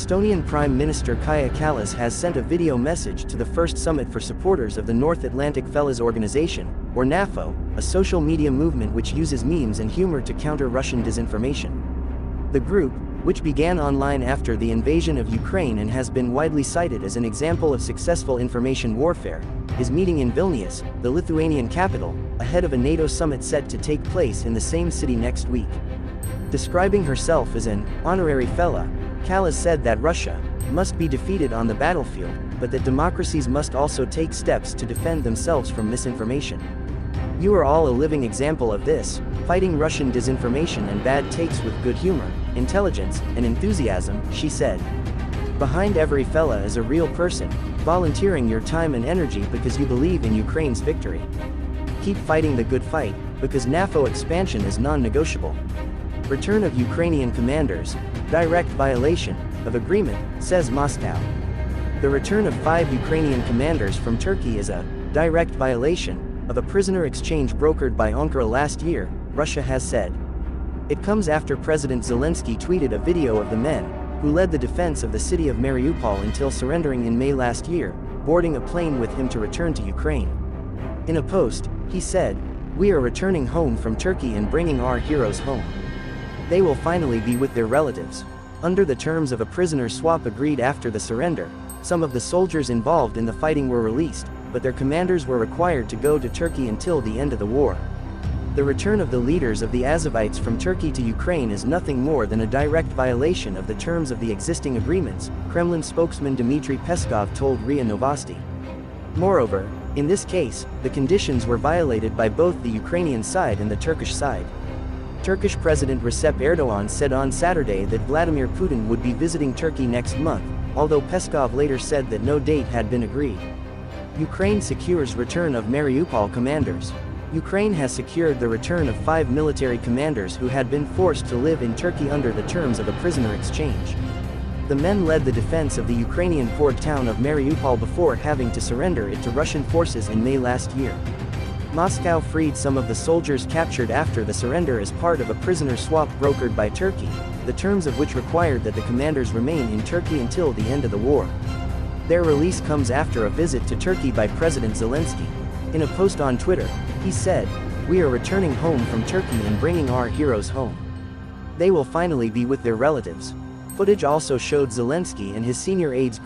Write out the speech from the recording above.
Estonian Prime Minister Kaja Kallas has sent a video message to the first summit for supporters of the North Atlantic Fellas Organization, or NAFO, a social media movement which uses memes and humor to counter Russian disinformation. The group, which began online after the invasion of Ukraine and has been widely cited as an example of successful information warfare, is meeting in Vilnius, the Lithuanian capital, ahead of a NATO summit set to take place in the same city next week. Describing herself as an honorary fella, Kallas said that Russia must be defeated on the battlefield, but that democracies must also take steps to defend themselves from misinformation. "You are all a living example of this, fighting Russian disinformation and bad takes with good humor, intelligence, and enthusiasm," she said. "Behind every fella is a real person, volunteering your time and energy because you believe in Ukraine's victory. Keep fighting the good fight, because NAFO expansion is non-negotiable. Return of Ukrainian commanders, direct violation of agreement," says Moscow. The return of 5 Ukrainian commanders from Turkey is a direct violation of a prisoner exchange brokered by Ankara last year, Russia has said. It comes after President Zelensky tweeted a video of the men who led the defense of the city of Mariupol until surrendering in May last year, boarding a plane with him to return to Ukraine. In a post, he said, "We are returning home from Turkey and bringing our heroes home. They will finally be with their relatives." Under the terms of a prisoner swap agreed after the surrender, some of the soldiers involved in the fighting were released, but their commanders were required to go to Turkey until the end of the war. The return of the leaders of the Azovites from Turkey to Ukraine is nothing more than a direct violation of the terms of the existing agreements, Kremlin spokesman Dmitry Peskov told RIA Novosti. Moreover, in this case, the conditions were violated by both the Ukrainian side and the Turkish side. Turkish President Recep Erdogan said on Saturday that Vladimir Putin would be visiting Turkey next month, although Peskov later said that no date had been agreed. Ukraine secures return of Mariupol commanders. Ukraine has secured the return of 5 military commanders who had been forced to live in Turkey under the terms of a prisoner exchange. The men led the defense of the Ukrainian port town of Mariupol before having to surrender it to Russian forces in May last year. Moscow freed some of the soldiers captured after the surrender as part of a prisoner swap brokered by Turkey, the terms of which required that the commanders remain in Turkey until the end of the war. Their release comes after a visit to Turkey by President Zelensky. In a post on Twitter, he said, "We are returning home from Turkey and bringing our heroes home. They will finally be with their relatives." Footage also showed Zelensky and his senior aides